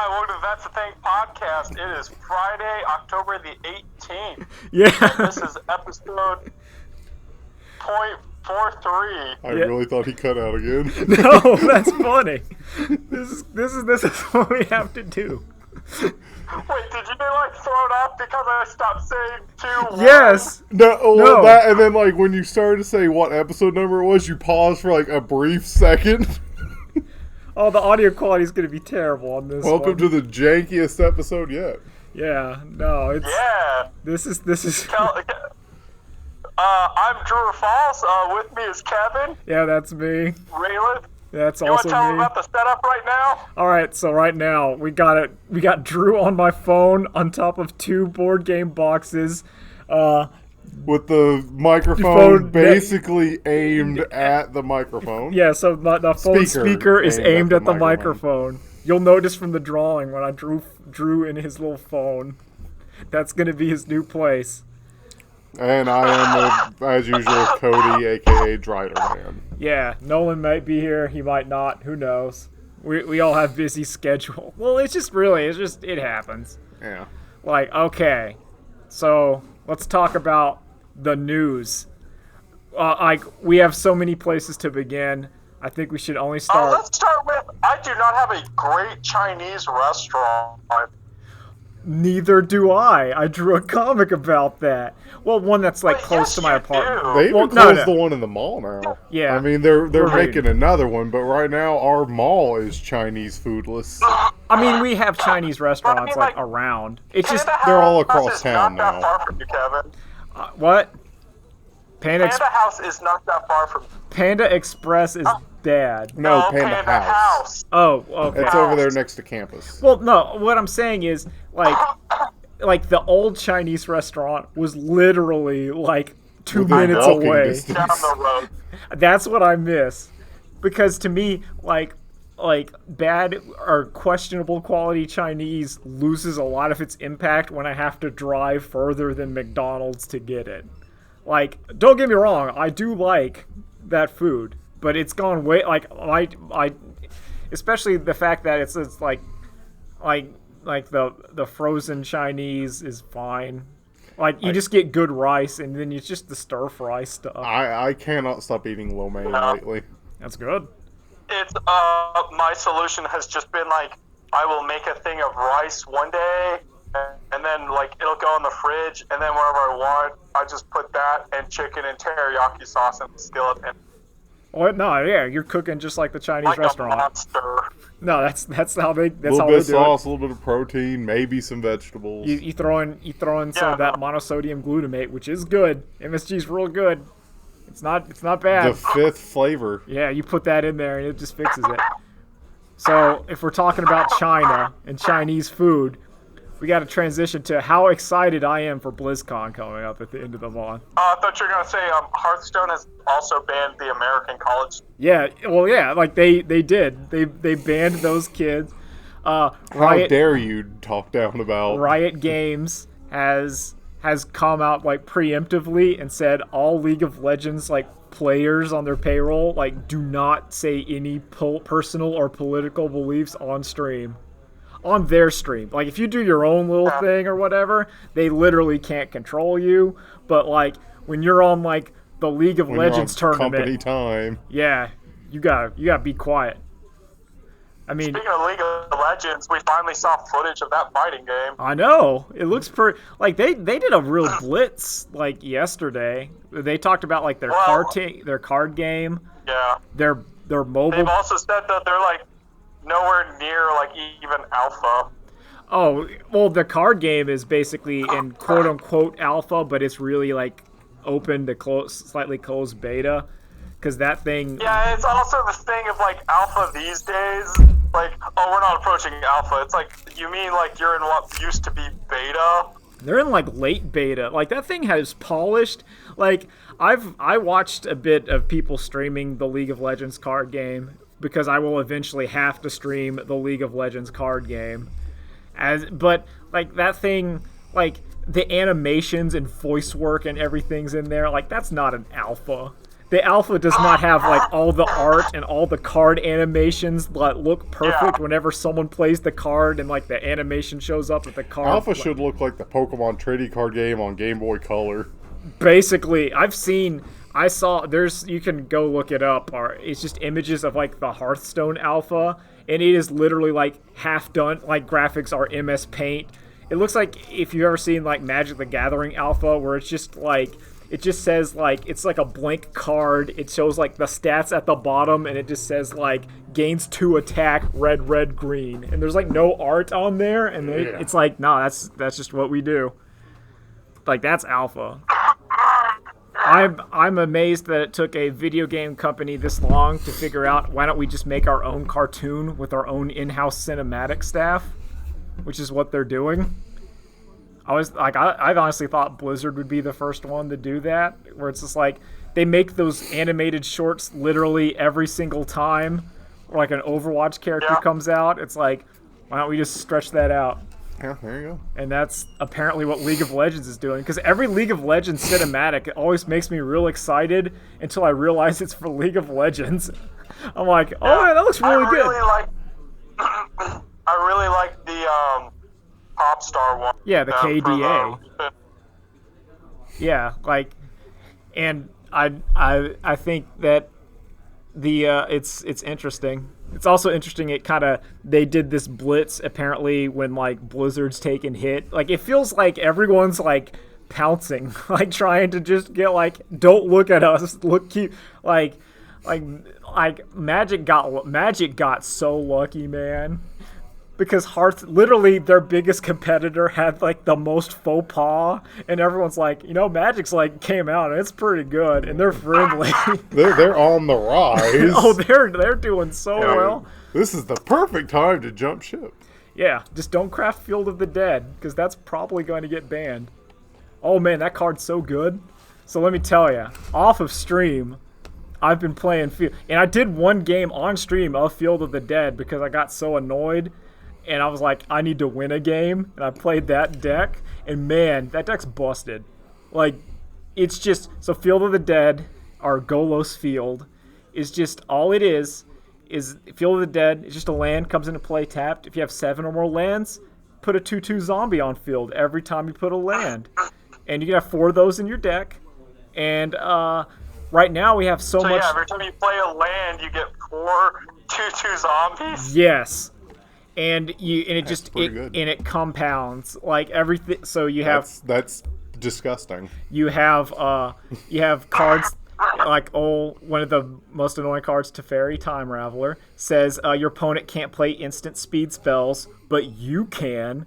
Hi, welcome to That's the Thing podcast. It is Friday, October the 18th. Yeah. And this is episode .43. I really thought he cut out again. No, that's funny. This is what we have to do. Wait, did you get thrown off because I stopped saying 2? Yes. No. That, and then when you started to say what episode number it was, you paused for a brief second. Oh, the audio quality is going to be terrible on this Welcome one. to the jankiest episode yet. Yeah, no, it's... Yeah. This is... I'm Drew Falls. With me is Kevin. Yeah, that's me. Raylan. That's You want also to tell them me. about the setup right now? Alright, so right now, we got Drew on my phone on top of 2 board game boxes. With the microphone basically aimed at the microphone. Yeah, so the phone speaker is aimed at the microphone. You'll notice from the drawing when I drew in his little phone. That's going to be his new place. And I am, as usual, Cody, a.k.a. Drider Man. Yeah, Nolan might be here. He might not. Who knows? We all have busy schedule. Well, it happens. Yeah. Okay. So, let's talk about the news. We have so many places to begin. I think we should only start... Let's start with, I do not have a great Chinese restaurant. Neither do I. I drew a comic about that. Well, one that's close to my apartment. They even closed the one in the mall now. Yeah. I mean, they're making another one, but right now our mall is Chinese foodless. I mean, we have Chinese restaurants around. It's just they're all across town now. Not that far from you, Kevin. What? Panda House is not that far from. Panda Express is bad. No, Panda House. Oh, okay. It's over there next to campus. Well, no. What I'm saying is, the old Chinese restaurant was literally 2 minutes away. Down the road. That's what I miss, because to me, bad or questionable quality Chinese loses a lot of its impact when I have to drive further than McDonald's to get it. Don't get me wrong, I do like that food, but it's gone way I especially the fact that it's the frozen Chinese is fine. You just get good rice, and then it's just the stir fry stuff. I cannot stop eating lo mein lately. That's good. It's my solution has just been I will make a thing of rice one day, and then it'll go in the fridge, and then whenever I want, I just put that and chicken and teriyaki sauce in the skillet. And what? No, yeah, you're cooking just like the Chinese restaurant. A monster. No, that's how they do it. A little bit of sauce, a little bit of protein, maybe some vegetables. You throw in some of that monosodium glutamate, which is good. MSG's real good. It's not bad. The 5th flavor. Yeah, you put that in there and it just fixes it. So if we're talking about China and Chinese food, we got to transition to how excited I am for BlizzCon coming up at the end of the month. I thought you were going to say Hearthstone has also banned the American college. Yeah, well, yeah, they did. They banned those kids. How dare you talk down about... Riot Games has come out preemptively and said all League of Legends players on their payroll do not say any personal or political beliefs on stream. On their stream. If you do your own little thing or whatever, they literally can't control you. But when you're on the League of Legends tournament, company time. Yeah, you gotta be quiet. I mean, speaking of League of Legends, we finally saw footage of that fighting game. I know. It looks pretty. They did a real blitz yesterday. They talked about their card game. Yeah. Their mobile. They've also said that they're nowhere near even alpha. Oh, well, the card game is basically in quote unquote alpha, but it's really open to slightly closed beta, because that thing. Yeah, it's also the thing of alpha these days. We're not approaching alpha. It's you mean you're in what used to be beta? They're in late beta. That thing has polished. I watched a bit of people streaming the League of Legends card game, because I will eventually have to stream the League of Legends card game. But that thing, the animations and voice work and everything's in there. That's not an alpha. The alpha does not have like all the art and all the card animations that look perfect whenever someone plays the card and like the animation shows up with the card. Alpha should look like the Pokemon trading card game on Game Boy Color. Basically, I saw you can go look it up, or it's just images of like the Hearthstone alpha, and it is literally like half done, like graphics are MS Paint. It looks like if you've ever seen like Magic the Gathering alpha, where it's just like, it just says like, it's like a blank card. It shows like the stats at the bottom, and it just says like gains 2 attack, red, green, and there's like no art on there, and it's like, no, that's just what we do. Like, that's alpha. I'm amazed that it took a video game company this long to figure out, why don't we just make our own cartoon with our own in-house cinematic staff, which is what they're doing. I've honestly thought Blizzard would be the first one to do that, where it's just like they make those animated shorts literally every single time, or like an Overwatch character comes out. It's like, why don't we just stretch that out? Yeah, there you go. And that's apparently what League of Legends is doing. Because every League of Legends cinematic, it always makes me real excited until I realize it's for League of Legends. I'm like, oh, yeah, that looks really good. I really like the Pop Star one. Yeah, the KDA. Yeah, like, and I think that the it's interesting. It's also interesting. They did this blitz apparently when like Blizzard's taking hit. Like, it feels like everyone's like pouncing, like trying to just get like, don't look at us. Keep like Magic got so lucky, man. Because literally their biggest competitor had like the most faux pas, and everyone's like, Magic's like came out and it's pretty good, and they're friendly. They're on the rise. Oh, they're doing so well. This is the perfect time to jump ship. Yeah, just don't craft Field of the Dead, because that's probably going to get banned. Oh man, that card's so good. So let me tell you, off of stream, I've been playing Field, and I did one game on stream of Field of the Dead because I got so annoyed. And I was like, I need to win a game. And I played that deck. And man, that deck's busted. Like, it's just... So Field of the Dead, or Golos Field, is just... All it is Field of the Dead is just a land, comes into play tapped. If you have 7 or more lands, put a 2/2 zombie on field every time you put a land. And you can have 4 of those in your deck. And right now we have so much... yeah, every time you play a land, you get 4 2/2 zombies? Yes. And it compounds like everything. So you have that's disgusting. You have cards like one of the most annoying cards, Teferi, Time Raveler, says your opponent can't play instant speed spells, but you can,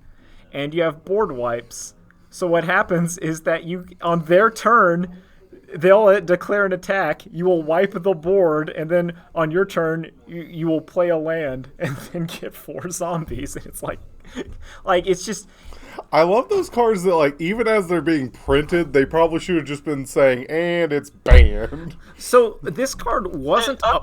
and you have board wipes. So what happens is that you on their turn, they'll declare an attack, you will wipe the board, and then on your turn, you will play a land and then get 4 zombies. And it's like it's just... I love those cards that, like, even as they're being printed, they probably should have just been saying, and it's banned. So, this card wasn't... I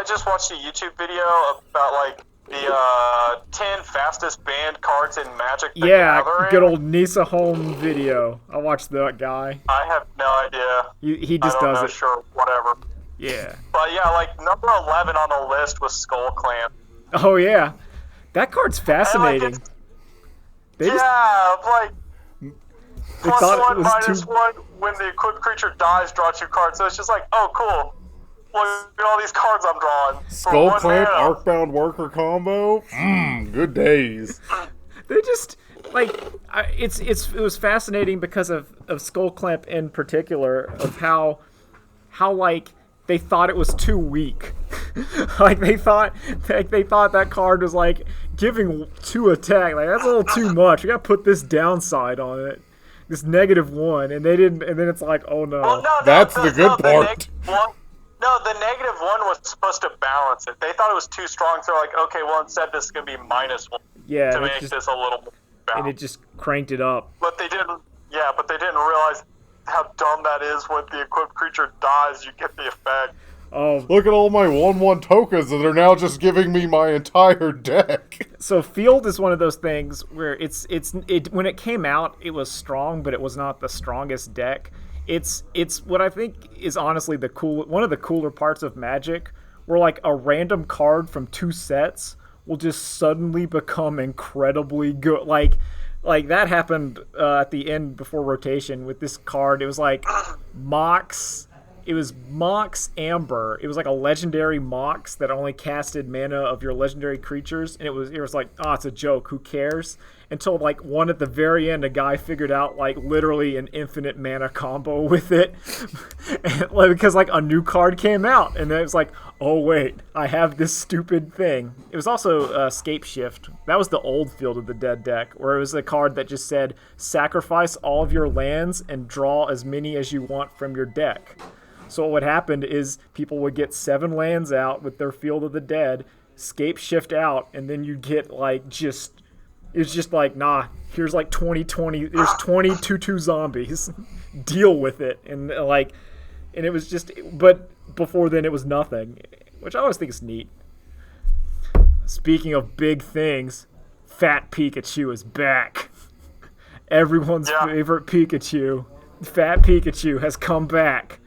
just watched a YouTube video about, like, the 10 fastest banned cards in Magic the Gathering. Good old Nisa Home video. I watched that guy. I have no idea. He just does it. Sure, whatever. Yeah. But yeah, like number 11 on the list was Skull Clamp. Oh yeah, that card's fascinating. They thought +1, -1 when the equipped creature dies, draw 2 cards. So it's just like, oh cool. Look at all these cards I'm drawing. Skull Clamp, Arcbound Worker combo. Good days. They just it was fascinating because of Skull Clamp in particular, of how like they thought it was too weak. Like they thought that card was like giving 2 attack. Like, that's a little too much. We gotta put this downside on it. This -1, and they didn't. And then it's like, oh no. Well, that's the good part. No, the -1 was supposed to balance it. They thought it was too strong, so they're like, okay, well, instead this is going to be -1 to make this a little more balanced. And it just cranked it up. But they didn't realize how dumb that is. When the equipped creature dies, you get the effect. Oh, look at all my 1/1 tokens that are now just giving me my entire deck. So Field is one of those things where it when it came out, it was strong, but it was not the strongest deck. It's what I think is honestly one of the cooler parts of Magic, where like a random card from two sets will just suddenly become incredibly good. Like that happened at the end before rotation with this card. It was like Mox. It was Mox Amber. It was like a legendary Mox that only casted mana of your legendary creatures, and it was like, oh, it's a joke. Who cares? Until like one at the very end, a guy figured out like literally an infinite mana combo with it, because like a new card came out, and then it was like, oh wait, I have this stupid thing. It was also Scape Shift. That was the old Field of the Dead deck, where it was a card that just said sacrifice all of your lands and draw as many as you want from your deck. So what would happen is people would get 7 lands out with their Field of the Dead, Scape Shift out, and then you get like it's just like, nah, here's like 20, there's 20 2/2 zombies. Deal with it. And it was just, but before then it was nothing, which I always think is neat. Speaking of big things, Fat Pikachu is back. Everyone's favorite Pikachu. Fat Pikachu has come back.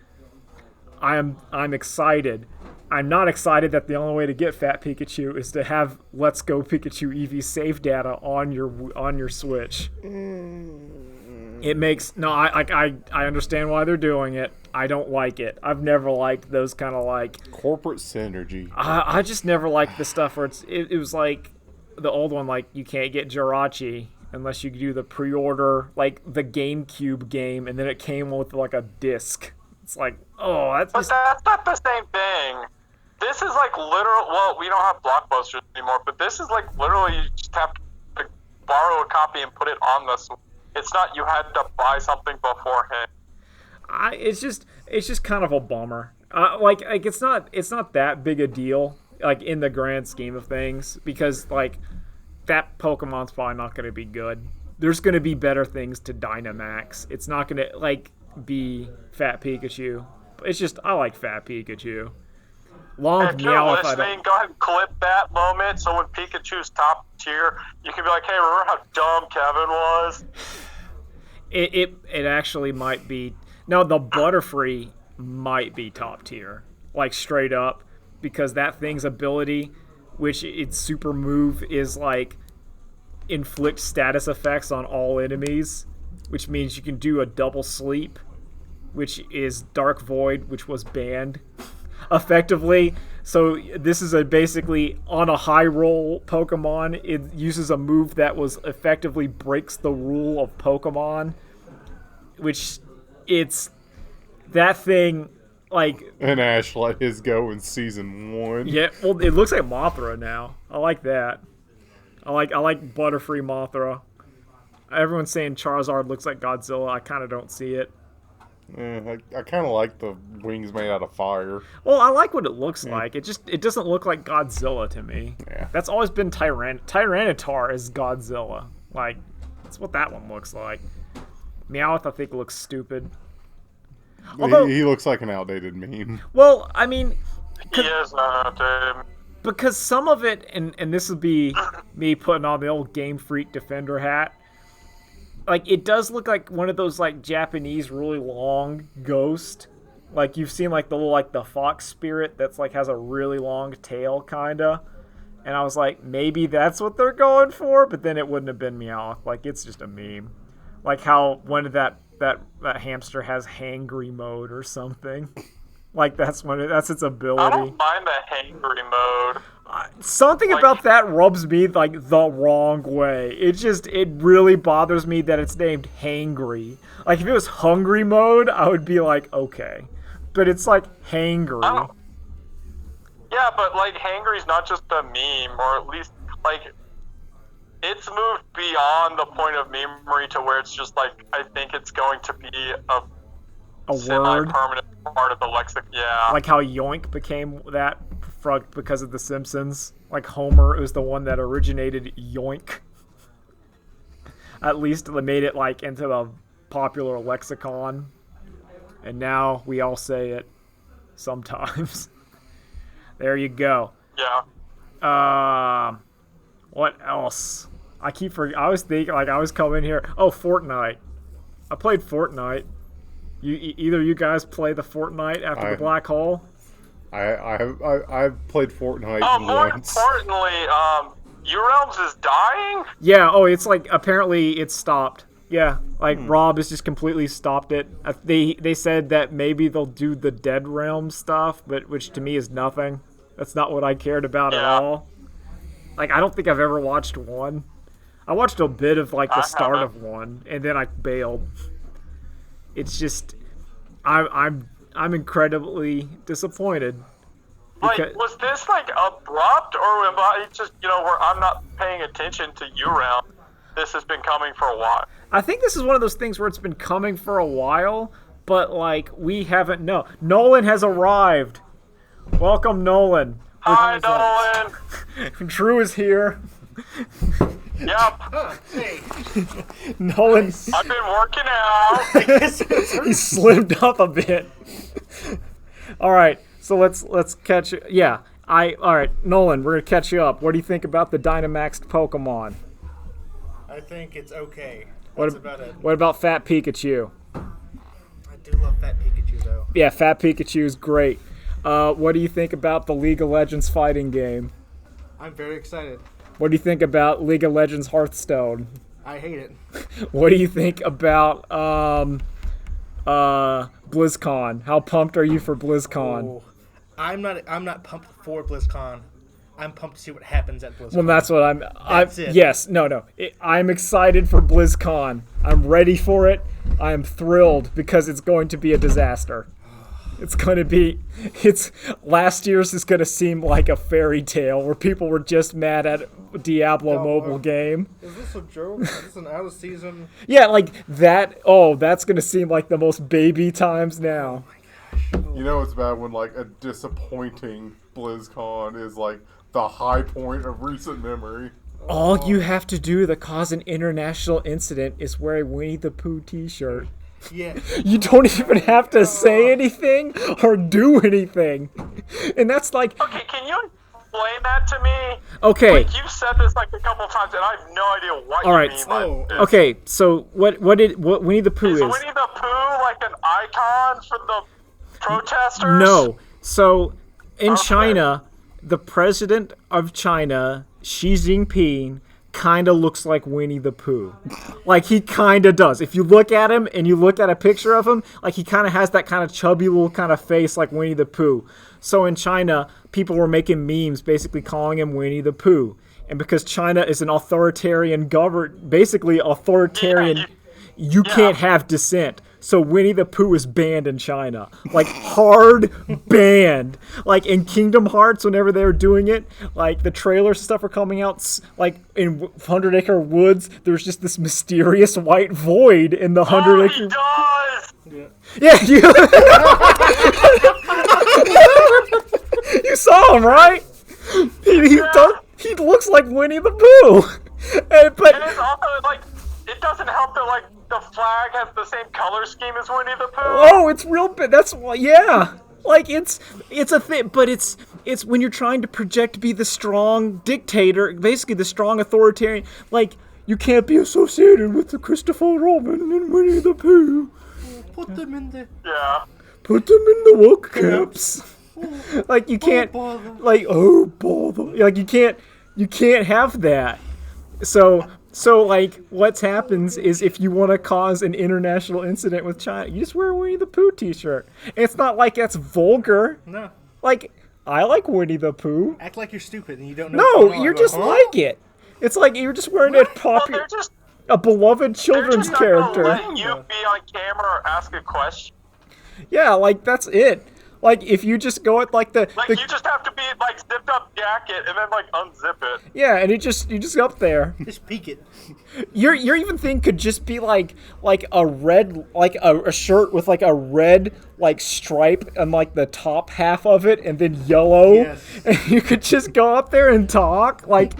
I'm excited. I'm not excited that the only way to get Fat Pikachu is to have Let's Go Pikachu EV save data on your Switch. It makes I understand why they're doing it. I don't like it. I've never liked those kind of like corporate synergy. I just never liked the stuff where it was like the old one, like you can't get Jirachi unless you do the pre-order, like the GameCube game, and then it came with like a disc. It's like, oh, that's just... But that's not the same thing. This is like literal. Well, we don't have Blockbusters anymore, but this is like literally you just have to borrow a copy and put it on the Switch. It's not you had to buy something beforehand. It's just kind of a bummer. Like it's not that big a deal, like in the grand scheme of things, because like that Pokemon's probably not going to be good. There's going to be better things to Dynamax. It's not going to like be Fat Pikachu. It's just, I like Fat Pikachu. If you're listening, go ahead and clip that moment so when Pikachu's top tier, you can be like, hey, remember how dumb Kevin was? It actually might be. No, the Butterfree might be top tier. Like, straight up. Because that thing's ability, which its super move is like inflict status effects on all enemies, which means you can do a double sleep, which is Dark Void, which was banned effectively. So this is basically on a high roll Pokemon. It uses a move that was effectively breaks the rule of Pokemon, which it's that thing like. And Ash let his go in season 1. Yeah, well, it looks like Mothra now. I like that. I like Butterfree Mothra. Everyone's saying Charizard looks like Godzilla. I kind of don't see it. I kind of like the wings made out of fire. Well, I like what it looks like. It doesn't look like Godzilla to me. Yeah. That's always been Tyranitar is Godzilla. Like, that's what that one looks like. Meowth, I think, looks stupid. Although, he looks like an outdated meme. Well, I mean, he is outdated. Because some of it, and this would be me putting on the old Game Freak Defender hat, like, it does look like one of those, like, Japanese really long ghost. Like, you've seen, like, the little, like, the fox spirit that's, like, has a really long tail, kinda. And I was like, maybe that's what they're going for, but then it wouldn't have been Meowth. Like, it's just a meme. Like how one of that hamster has hangry mode or something. Like, that's its ability. I don't mind the hangry mode. Something about that rubs me like the wrong way. It really bothers me that it's named hangry. Like, if it was hungry mode, I would be like, okay. But it's like hangry. Yeah, but like hangry's not just a meme, or at least like it's moved beyond the point of memery to where it's just like, I think it's going to be a semi-permanent part of the lexicon. Yeah. Like how Yoink became that because of The Simpsons. Like Homer was the one that originated Yoink. At least they made it like into the popular lexicon. And now we all say it sometimes. There you go. Yeah. What else? I was thinking, like, I was coming here. Oh, Fortnite. I played Fortnite. Either you guys play the Fortnite after the black hole. I've played Fortnite more once. importantly, Realms is dying? Yeah, it's like, apparently it's stopped. Yeah, like Rob has just completely stopped it. They said that maybe they'll do the Dead Realm stuff, but which to me is nothing. That's not what I cared about at all. Like, I don't think I've ever watched one. I watched a bit of like the start of one, and then I bailed. It's just, I'm incredibly disappointed. Like, was this like abrupt, or am I just, where I'm not paying attention to URL? This has been coming for a while. I think this is one of those things where it's been coming for a while, but like we haven't known. Nolan has arrived. Welcome, Nolan. Hi, Nolan. Drew is here. Yep. Hey. Nolan. I've been working out. He slimmed up a bit. All right, so let's catch. Yeah, all right, Nolan. We're gonna catch you up. What do you think about the Dynamaxed Pokemon? I think it's okay. What That's about it. What about Fat Pikachu? I do love Fat Pikachu, though. Yeah, Fat Pikachu is great. What do you think about the League of Legends fighting game? I'm very excited. What do you think about League of Legends Hearthstone? I hate it. What do you think about BlizzCon? How pumped are you for BlizzCon? Oh, I'm not pumped for BlizzCon. I'm pumped to see what happens at BlizzCon. Well, that's what I'm. That's it. Yes, no. I'm excited for BlizzCon. I'm ready for it. I am thrilled because it's going to be a disaster. It's going to be. Last year's is going to seem like a fairy tale where people were just mad at Diablo mobile game. Is this a joke? Is this an out of season? Yeah, like that. Oh, that's going to seem like the most baby times now. You know it's bad when like a disappointing BlizzCon is like the high point of recent memory. All you have to do to cause an international incident is wear a Winnie the Pooh t-shirt. Yeah. You don't even have to say anything or do anything. And that's like... Okay, can you explain that to me? Okay. Like, you've said this like a couple times, and I have no idea what All right. you mean by this. Okay, so what Winnie the Pooh is... Is Winnie the Pooh like an icon for the protesters? No. So, in China, the president of China, Xi Jinping, kind of looks like Winnie the Pooh. Like, he kind of does. If you look at him and you look at a picture of him, like, he kind of has that kind of chubby little kind of face like Winnie the Pooh. So in China, people were making memes basically calling him Winnie the Pooh. And because China is an authoritarian basically authoritarian, you can't have dissent. So Winnie the Pooh is banned in China. Like, hard banned. Like, in Kingdom Hearts, whenever they were doing it, like, the trailers and stuff are coming out, like, in 100 Acre Woods, there's just this mysterious white void in the 100 Acre... He does! Yeah, you saw him, right? He looks like Winnie the Pooh. But And it's also, like, it doesn't help that, like, the flag has the same color scheme as Winnie the Pooh. Oh, it's real big. That's why, yeah. Like, it's a thing, but it's when you're trying to project to be the strong dictator, basically the strong authoritarian. Like, you can't be associated with the Christopher Robin and Winnie the Pooh. Put them in the... Yeah. Put them in the woke camps. Like, you can't. bother. Like, oh bother. Like, you can't have that. So, like, what happens is if you want to cause an international incident with China, you just wear a Winnie the Pooh t-shirt. And it's not like that's vulgar. No. Like, I like Winnie the Pooh. Act like you're stupid and you don't know No, what's going on. you're just like it. It's like you're just wearing a popular, a beloved children's character. They're just not gonna let you be on camera or ask a question. Yeah, like, that's it. Like, if you just go at, like, Like, you just have to be, like, zipped up jacket and then, like, unzip it. Yeah, and you just up there. Just peek it. Your even thing could just be like a red, like a shirt with like a red like stripe on like the top half of it, and then yellow. Yes. And you could just go up there and talk like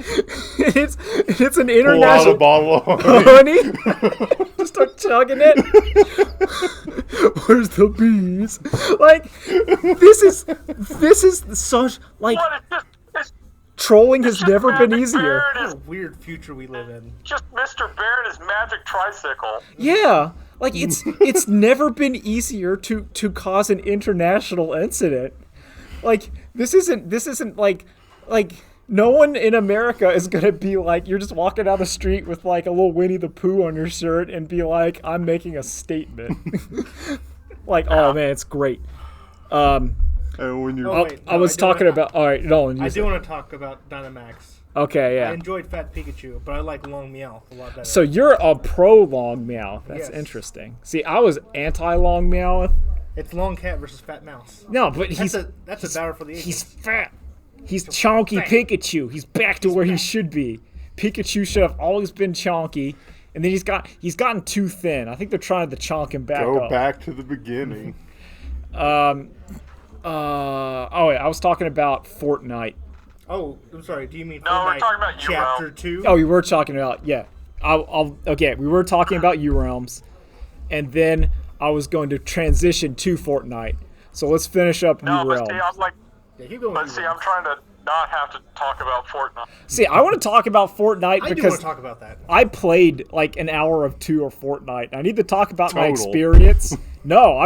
it's an Pull out international a bottle of honey. Just start chugging it. Where's the bees? Like, this is such like What? It's trolling has just never been Magic easier. Bear and What his- a weird future we live in. just Mr. Bear and his magic tricycle. Yeah, Like it's never been easier to cause an international incident. Like this isn't like no one in America is gonna be like, you're just walking down the street with like a little Winnie the Pooh on your shirt and be like, I'm making a statement. Like, oh man, it's great. And when you're, I was talking about. All right, Nolan. I do want to talk about Dynamax. Okay, yeah. I enjoyed Fat Pikachu, but I like Long Meow a lot better. So you're a pro Long Meow. That's Yes. interesting. See, I was anti Long Meow. It's Long Cat versus Fat Mouse. No, but That's a battle for the ages. he's fat. He's chonky fat. Pikachu. He's back to where he should be. Pikachu should have always been chonky, and then he's gotten too thin. I think they're trying to chonk him back go up. back to the beginning. Oh, wait, I was talking about Fortnite. Oh, I'm sorry. Do you mean No, we're Fortnite talking about Chapter 2? Oh, you were talking about, yeah. Okay, we were talking about U-Realms, and then I was going to transition to Fortnite. So let's finish up No, but U-Realms. see, I'm like, Yeah, keep going but with see, you. I'm trying to not have to talk about Fortnite. See, I want to talk about Fortnite I do want because to talk about that. I played like an hour of 2 of Fortnite. I need to talk about my Total. experience. No,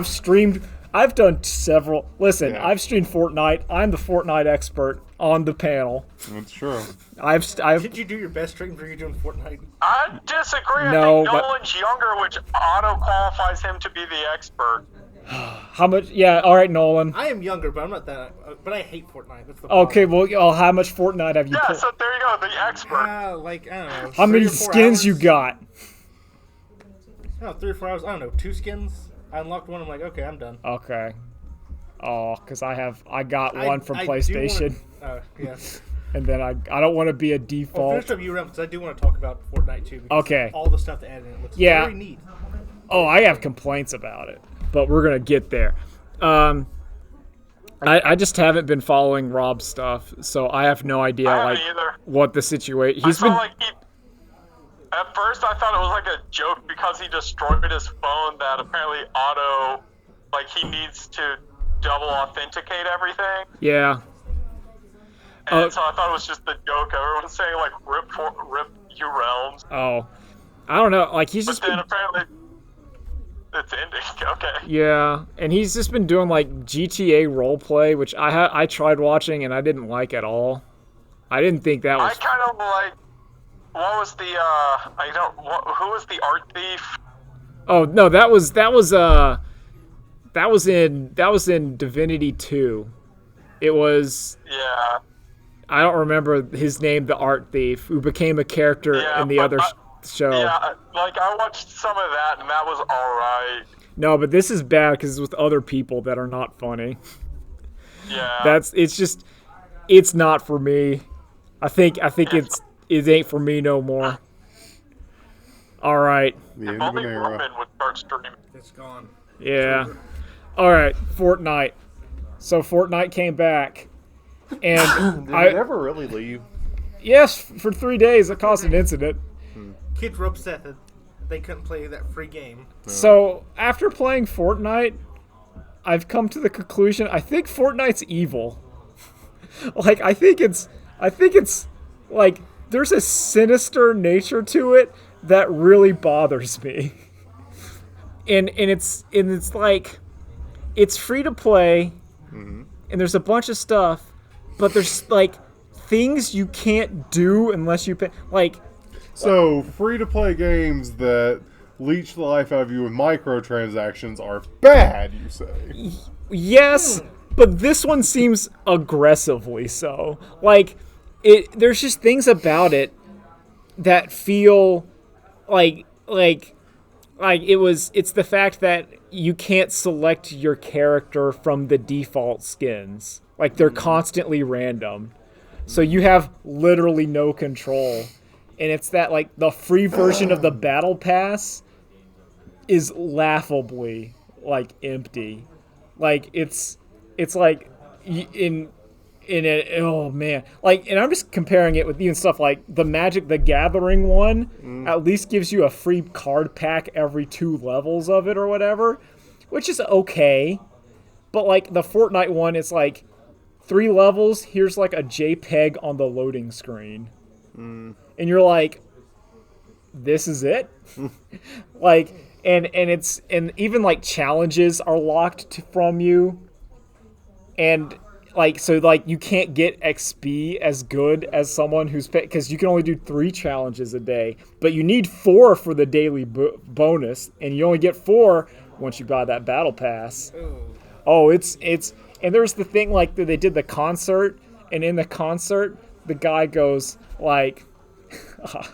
I've done several. Listen, Yeah. I've streamed Fortnite. I'm the Fortnite expert on the panel. That's true. I've Did you do your best stream for you doing Fortnite? I disagree. No, I think but- Nolan's younger, which auto qualifies him to be the expert. how much? Yeah, all right, Nolan. I am younger, but I'm not that. But I hate Fortnite. That's the problem. Okay, well, how much Fortnite have you Yeah, played? so there you go, the expert. Like, I don't know. How 3 many or 4 skins you hours? got? No, 3 or 4 hours. I don't know. 2 skins. I unlocked one. I'm like, okay, I'm done. Okay. Oh, because I got one from I do PlayStation, wanna- yeah. and then I don't want to be a Well, default. finish up U-Realm because I do want to talk about Fortnite too. Because Okay. All the stuff they added in it looks Yeah. very neat. Oh, I have complaints about it, but we're gonna get there. I just haven't been following Rob's stuff, so I have no idea I like haven't either. what the situation. I He's saw been like at first I thought it was like a joke because he destroyed his phone that apparently auto, like he needs to double authenticate everything. yeah. And so I thought it was just a joke. Everyone was saying like rip you realms. Oh, I don't know. Like he's But just then been, apparently it's ending. Okay. yeah, and he's just been doing like GTA roleplay, which I tried watching and I didn't like at all. I didn't think that I was. kind of like. What was the who was the art thief? Oh no, that was in Divinity 2. It was. Yeah. I don't remember his name, the art thief, who became a character Yeah, in the but other show. Yeah, like I watched some of that and that was alright. No, but this is bad because it's with other people that are not funny. Yeah. It's not for me. I think it ain't for me no more. All right. The If end of only an era. Roman would start streaming. It's gone. Yeah. All right. Fortnite. So Fortnite came back, and Did it ever really leave? yes, for 3 days it caused an incident. Kids were upset that they couldn't play that free game. So after playing Fortnite, I've come to the conclusion I think Fortnite's evil. Like I think it's like there's a sinister nature to it that really bothers me. And it's like it's free to play, and there's a bunch of stuff, but there's like things you can't do unless you pay. Like So, free-to-play games that leech the life out of you with microtransactions are bad, you say? yes, but this one seems aggressively so. Like there's just things about it that feel like it's the fact that you can't select your character from the default skins. Like they're constantly random. So you have literally no control. And it's that like the free version of the battle pass is laughably like empty. Like it's like in it, oh man, like, and I'm just comparing it with even stuff like the Magic the Gathering one at least gives you a free card pack every 2 levels of it or whatever, which is okay. But like the Fortnite one, it's like 3 levels, here's like a JPEG on the loading screen. And you're like, this is it. Like, and even like challenges are locked from you, and like so like you can't get XP as good as someone who's because you can only do 3 challenges a day, but you need 4 for the daily bonus, and you only get 4 once you buy that battle pass. Oh, it's and there's the thing like they did the concert, and in the concert the guy goes like,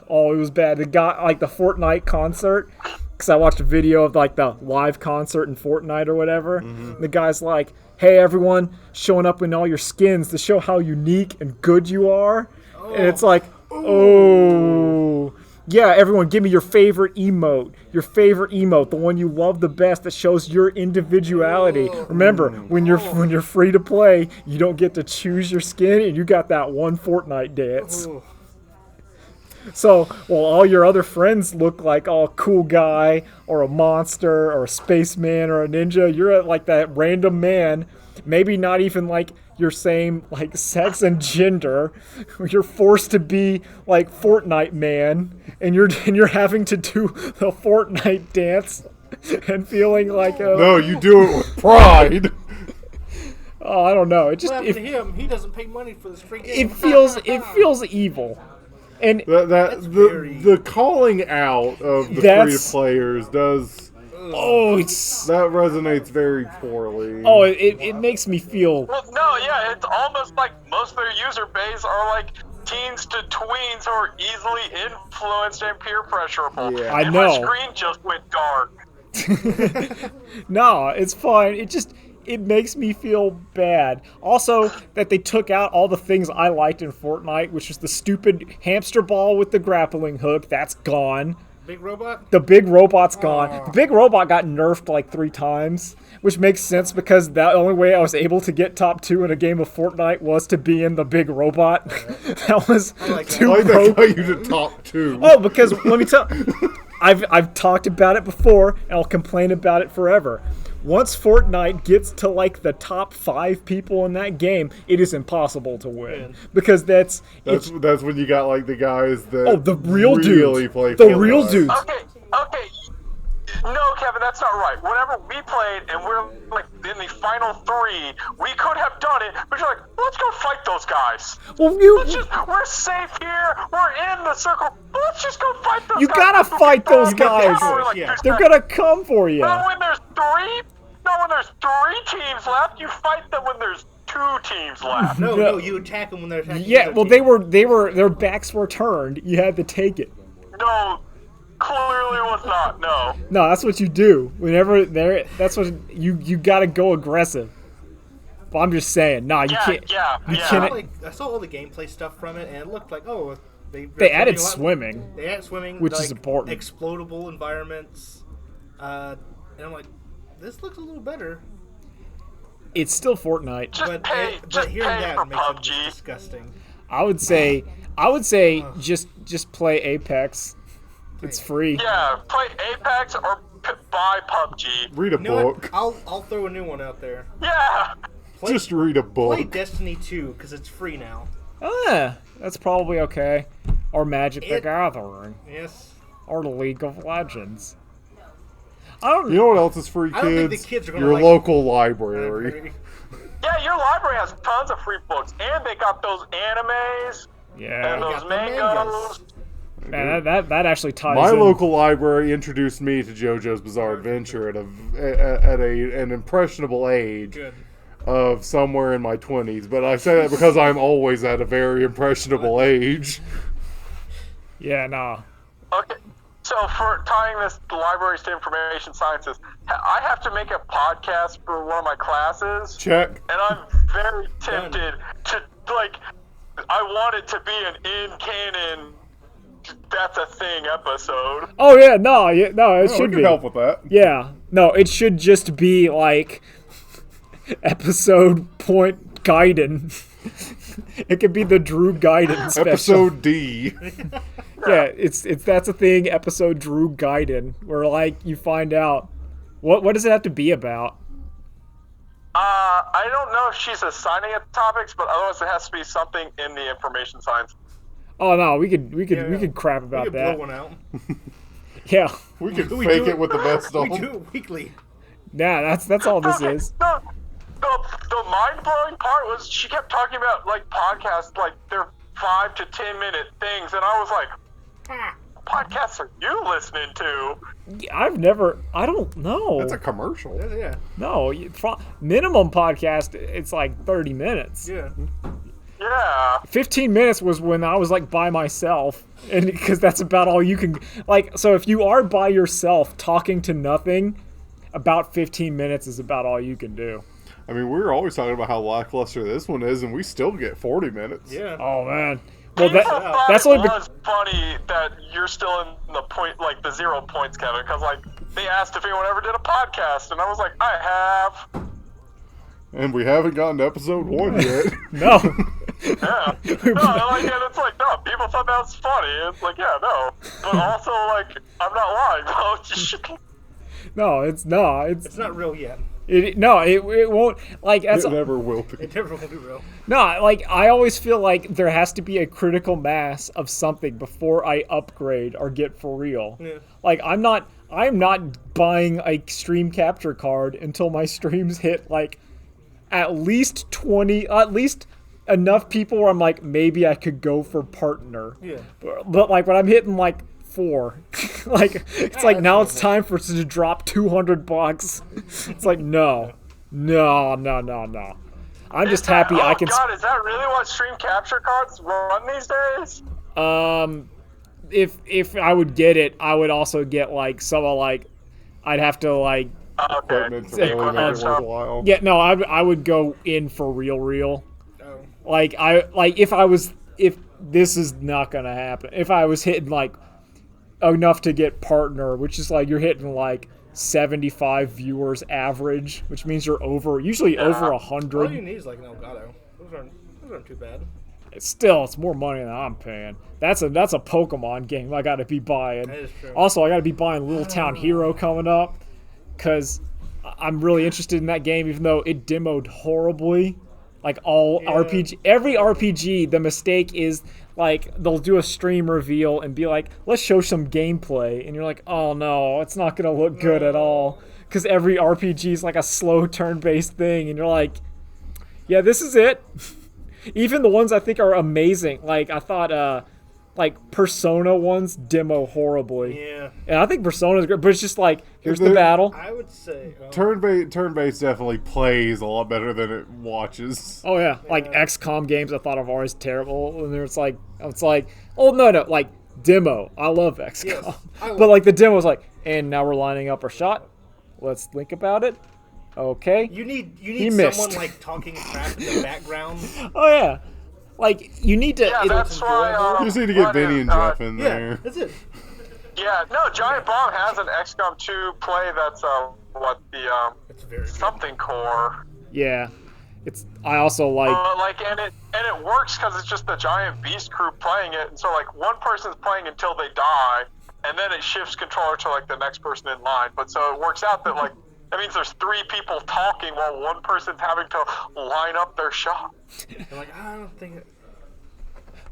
oh, it was bad. The guy like the Fortnite concert, because I watched a video of like the live concert in Fortnite or whatever. Mm-hmm. The guy's like, hey everyone, showing up in all your skins to show how unique and good you are. And it's like, oh yeah, everyone give me your favorite emote, the one you love the best that shows your individuality. Remember, when you're free to play, you don't get to choose your skin, and you got that one Fortnite dance. So, well, all your other friends look like a cool guy or a monster or a spaceman or a ninja. You're like that random man, maybe not even like your same like sex and gender. You're forced to be like Fortnite man, and you're having to do the Fortnite dance and feeling like no, you do it with pride. Oh, I don't know. It just What happened to him? He doesn't pay money for this free game. it feels evil. And the calling out of the free to players does. That resonates very poorly. Oh, it makes me feel. Well, no, yeah, it's almost like most of their user base are like teens to tweens who are easily influenced and peer pressurable. Yeah. I and know. My screen just went dark. No, it's fine. It makes me feel bad. Also, that they took out all the things I liked in Fortnite, which was the stupid hamster ball with the grappling hook. That's gone. Big robot? The big robot's gone. The big robot got nerfed like 3 times, which makes sense because the only way I was able to get top 2 in a game of Fortnite was to be in the big robot. That was too broke. I like you to top 2. Oh, because let me tell I've talked about it before, and I'll complain about it forever. Once Fortnite gets to like the top 5 people in that game, it is impossible to win, because that's when you got like the guys that the real really dudes, play the Fortnite. real dudes. Okay. No, Kevin, that's not right. Whenever we played and we're like in the final 3, we could have done it, but you're like, let's go fight those guys. Well, we're safe here. We're in the circle. Let's just go fight those guys. You gotta fight those guys. They're gonna come for you. Not when there's 3 teams left. You fight them when there's 2 teams left. No, you attack them when they're attacking. Yeah, well, their backs were turned. You had to take it. No, clearly was not. No, that's what you do. Whenever that's what you gotta go aggressive. But I'm just saying, you can't. Yeah. I saw all the gameplay stuff from it, and it looked like they added swimming. They added swimming, which is important. Explodable environments, and I'm like, this looks a little better. It's still Fortnite. But hearing that makes it disgusting. I would say just play Apex. It's free. Yeah, play Apex or buy PUBG. Read a book. I'll throw a new one out there. Yeah. Just read a book. Play Destiny 2 because it's free now. That's probably okay. Or Magic the Gathering. Yes. Or League of Legends. I don't. You know what else is free, kids? I don't think the kids are gonna Your local library. Yeah, your library has tons of free books, and they got those animes. Yeah. And those mangas. Man, that actually ties My in. local library introduced me to JoJo's Bizarre Adventure at an impressionable age of somewhere in my 20s. But I say that because I'm always at a very impressionable age. Yeah, nah. Okay, so for tying this libraries to information sciences, I have to make a podcast for one of my classes. Check. And I'm very tempted to, I want it to be an in-canon that's a thing episode. Oh yeah, no, it should we be. can help with that. Yeah, no, it should just be like episode point Gaiden. It could be the Drew Gaiden special. Episode D. Yeah, that's a thing. Episode Drew Gaiden, where you find out what does it have to be about. I don't know if she's assigning it topics, but otherwise it has to be something in the information science. Oh no, we could crap We about could that. blow one out. Yeah. We could We fake do it with the best of We do them. it weekly. Yeah, that's all this Okay, is. the mind-blowing part was she kept talking about, like, podcasts, like, they're 5 to 10 minute things, and I was like, what podcasts are you listening to? I don't know. That's a commercial. Yeah. No, minimum podcast, it's like 30 minutes. Yeah. Yeah. 15 minutes was when I was like by myself, and because that's about all you can, like, so if you are by yourself talking to nothing, about 15 minutes is about all you can do. I mean, we were always talking about how lackluster this one is, and we still get 40 minutes. Yeah. Oh man. Well, People thought that's it only was funny that you're still in the point, like the 0 points, Kevin, because like they asked if anyone ever did a podcast, and I was like, I have. And we haven't gotten to episode 1 yet. no. Yeah. No, like, and it's like, no, people thought that was funny. It's like, yeah, no. But also, like, I'm not lying, though. No, it's not. It's not real yet. It won't. Like that's It never will be. It never will be real. no. Like I always feel like there has to be a critical mass of something before I upgrade or get for real. Yeah. Like I'm not buying a stream capture card until my streams hit like at least 20, at least enough people where I'm like maybe I could go for partner. Yeah. But like when I'm hitting like 4, like it's like now it's time for it to drop $200. It's like no. I'm just happy I can. God, is that really what stream capture cards run these days? If I would get it, I would also get like some of like I'd have to like Okay. Equipment to really make it worthwhile. yeah no I would go in for real. Oh. Like if this is not gonna happen, if I was hitting like enough to get partner, which is like you're hitting like 75 viewers average, which means you're usually over All you 100. need is like an Elgato. Those aren't too bad. It's more money than I'm paying. That's a Pokemon game I gotta be buying. That is true. Also, I gotta be buying Little Town Hero coming up, because I'm really interested in that game, even though it demoed horribly. Like every RPG, the mistake is like they'll do a stream reveal and be like, let's show some gameplay, and you're like, oh no, it's not gonna look good at all, because every RPG is like a slow turn-based thing, and you're like, yeah, this is it. Even the ones I think are amazing, like I thought like Persona ones demo horribly. Yeah. And I think Persona's great, but it's just like, here's the battle. I would say. Turn-based definitely plays a lot better than it watches. Oh yeah, like XCOM games I thought are always terrible, and it's like, oh no, like demo. I love XCOM, Yes, but like the demo was like, and now we're lining up our shot. Let's think about it. Okay. You need missed. someone like talking crap in the background. Oh yeah, like you need to. Yeah, that's why. You just need to get Vinny and Jeff in Yeah, there. that's it. Yeah, no, Giant Bomb has an XCOM 2 play that's It's very good. something core. Yeah, it's. I also like. And it works because it's just the giant beast crew playing it, and so like one person's playing until they die, and then it shifts controller to like the next person in line. But so it works out that like that means there's 3 people talking while one person's having to line up their shot. They're like, I don't think it.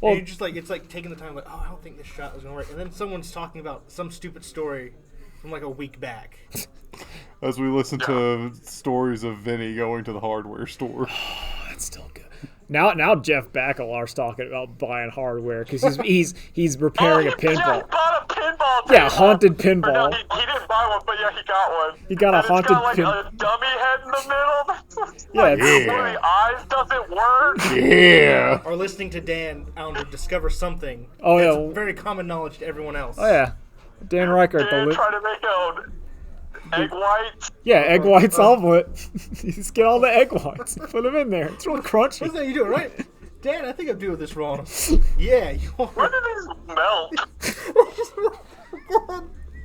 Well, And you're just like, it's like taking the time, like, oh, I don't think this shot is gonna work, and then someone's talking about some stupid story from like a week back. As we listen to stories of Vinny going to the hardware store. That's still good. Now Jeff Bakalar's talking about buying hardware because he's repairing a Yeah, pinball. he bought a pinball table. Yeah, haunted Or no, pinball. he didn't buy one, but yeah, he got one. He got a And haunted it's got like a dummy head in the middle. Yeah, Like, it's- one of the eyes doesn't work. Yeah. Or listening to Dan discover something. Oh, yeah. That's very common knowledge to everyone else. Oh yeah, Dan Reichert. Dude, trying to make an egg whites. Yeah, egg whites omelet. You just get all the egg whites, put them in there. It's real crunchy. What's that you doing, right? Dan, I think I'm doing this wrong. Yeah, you When are. did these melt?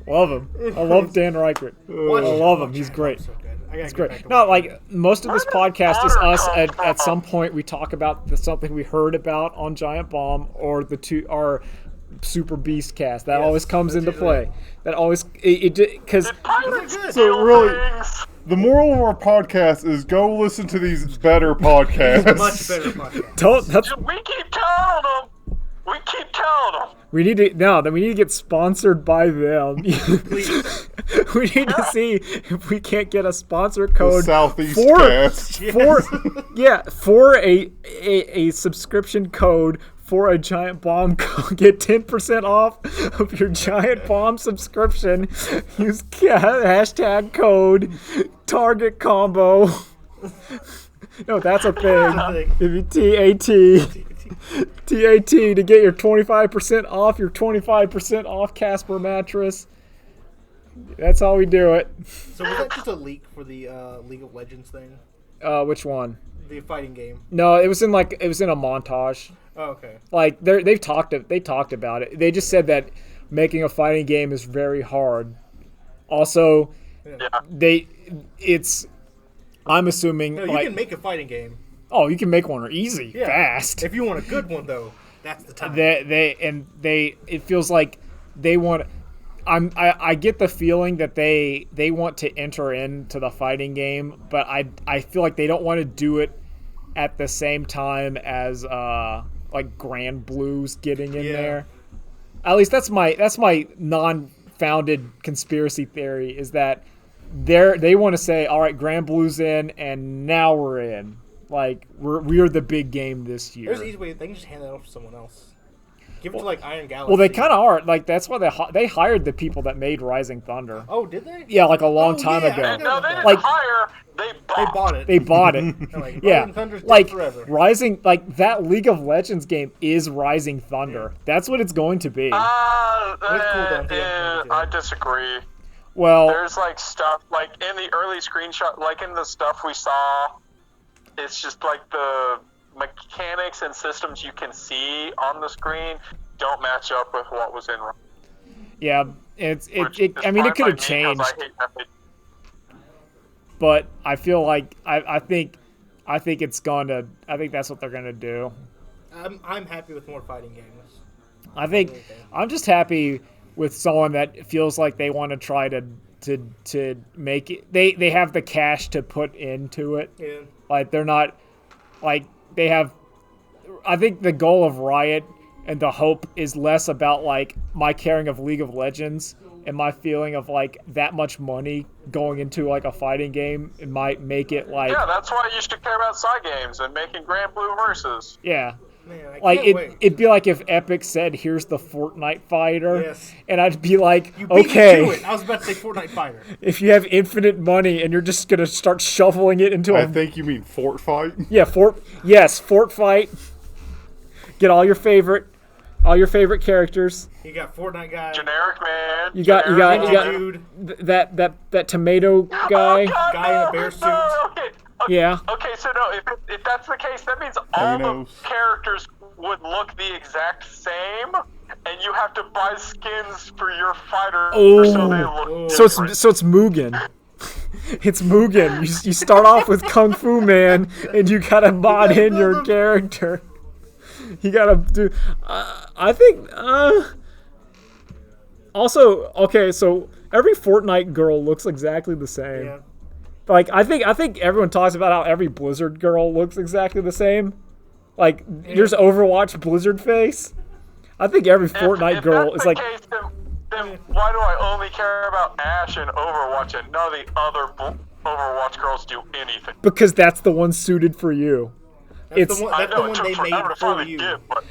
Love him. I love Dan Reichert. I love him. He's great. So good. I gotta It's get great. back to No, watching. like most of this Where did podcast is butter us come at from? some point we talk about something we heard about on Giant Bomb or our Super Beast cast. That Yes, always comes that's into usually- play. That always because Pirates good. steal So really- things. The moral of our podcast is go listen to these better podcasts. Much better podcast. don't. That's We keep telling them. We keep telling them. We need to get sponsored by them. Please. We need to see if we can't get a sponsor code Southeast for Cast. for a subscription code for a Giant Bomb. Get 10% off of your Giant Bomb subscription. Use hashtag code Target Combo. No, that's a thing. If you TAT to get your 25% off your 25% off Casper mattress. That's how we do it. So was that just a leak for the League of Legends thing? Which one? The fighting game. No, it was in a montage. Oh, okay. Like they talked about it. They just said that making a fighting game is very hard. Also, I'm assuming No, you can make a fighting game. Oh, you can make one easy, fast. If you want a good one though, that's the time. It feels like they want. I get the feeling that they want to enter into the fighting game, but I feel like they don't want to do it at the same time as like Grand Blue's getting in there. At least that's my non-founded conspiracy theory, is that they want to say, all right, Grand Blue's in, and now we're in. Like we are the big game this year. There's an easy way. They can just hand that off to someone else. Give it to like Iron Galaxy. Well, they kind of are. Like that's why they hired the people that made Rising Thunder. Oh, did they? Yeah, like a long time ago. No, they didn't Like- hire. They bought it. They bought it. Like, Yeah, Rising Thunder's dead like forever. Rising, like that League of Legends game is Rising Thunder. That's what it's going to be. I disagree. Well, There's like stuff like in the early screenshot, like in the stuff we saw. It's just like the mechanics and systems you can see on the screen don't match up with what was in. yeah, I mean, it could have changed, but I feel like I think it's gonna. I think that's what they're gonna do. I'm happy with more fighting games. I'm just happy with someone that feels like they want to try to make it. They have the cash to put into it. Yeah. Like they're not, like they have. I think the goal of Riot and the hope is less about like my caring of League of Legends and my feeling of like that much money going into like a fighting game. It might make it like that's why you should care about side games and making Grand Blue versus. yeah. Man, I Like can't wait. it'd be like if Epic said, "Here's the Fortnite fighter," Yes. and I'd be like, You beat me to "Okay, it. I was about to say Fortnite Fighter. if you have infinite money and you're just gonna start shoveling it into I a think you mean Fort Fight. Fort Fight, get all your favorite characters. You got Fortnite guy. Generic man. You got Dude. that tomato guy. God, Guy in a no, bear suit. no, okay. Yeah. Okay, so no, if that's the case, that means all the Thanos. characters would look the exact same, and you have to buy skins for your fighter so they look So different. it's Mugen. It's Mugen. You start off with Kung Fu Man, and you gotta mod in your character. You gotta do. I think. Also, okay, so every Fortnite girl looks exactly the same. Yeah. Like I think everyone talks about how every Blizzard girl looks exactly the same. Like there's Overwatch Blizzard face. I think every Fortnite if girl that's is the like. case, then why do I only care about Ashe and Overwatch and none of the other Overwatch girls do anything? Because that's the one suited for you. That's It's- the one, I that's know the it one took they forever to made for finally you. get, but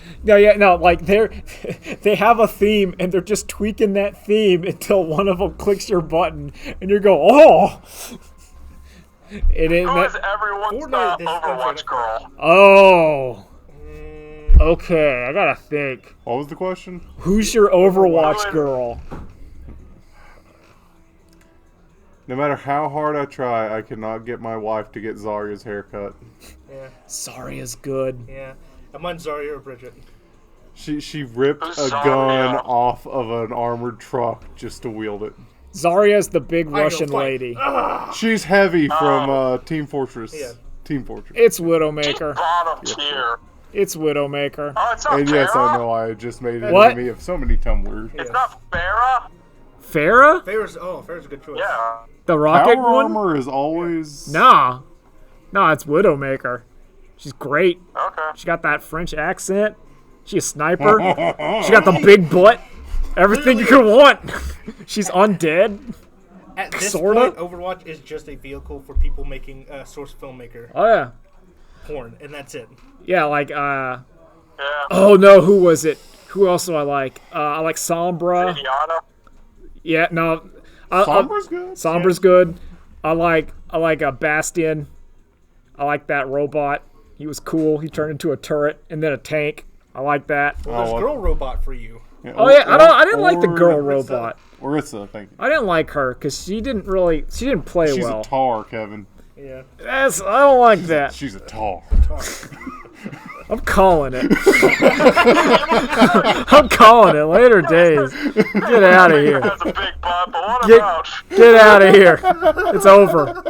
No, like they have a theme and they're just tweaking that theme until one of them clicks your button and you go, oh. It ain't who is that. everyone's Fortnite, this Overwatch is girl? Oh. Okay, I gotta think. What was the question? Who's your Overwatch girl? No matter how hard I try, I cannot get my wife to get Zarya's haircut. Yeah, Zarya's good. yeah. And mine's Zarya or Bridget. She ripped Who's a Zarya? gun off of an armored truck just to wield it. Zarya's the big I know, Russian fight. lady. She's heavy from Team Fortress. Yeah. Team Fortress. It's She's Widowmaker. bottom tier. It's Widowmaker. Oh, it's not And Farrah? yes, I know I just made an What? enemy of so many tumblers. It's not Farrah? Farrah? Farrah's a good choice. Yeah. The rocket Power one? armor is always... Nah, it's Widowmaker. She's great. Okay. She got that French accent. She a sniper. She got the big butt. Everything you could want. She's undead. At this Sorta? point, Overwatch is just a vehicle for people making source filmmaker Oh yeah. porn, and that's it. Yeah, like Yeah. oh no, who was it? Who else do I like? I like Sombra. Indiana. Yeah, no. Sombra's good. Sombra's good. I like a Bastion. I like that robot. He was cool. He turned into a turret and then a tank. I like that. Well, there's Girl Robot for you. Yeah, Oh yeah, I didn't like the girl Orisa. robot. Orisa, I think. I didn't like her because she didn't play She's well. a tar, Kevin. Yeah. I don't like that. She's a tar. I'm calling it. I'm calling it. Later days. Get out of here. That's a big butt, but what Get- about? Get out of here. It's over.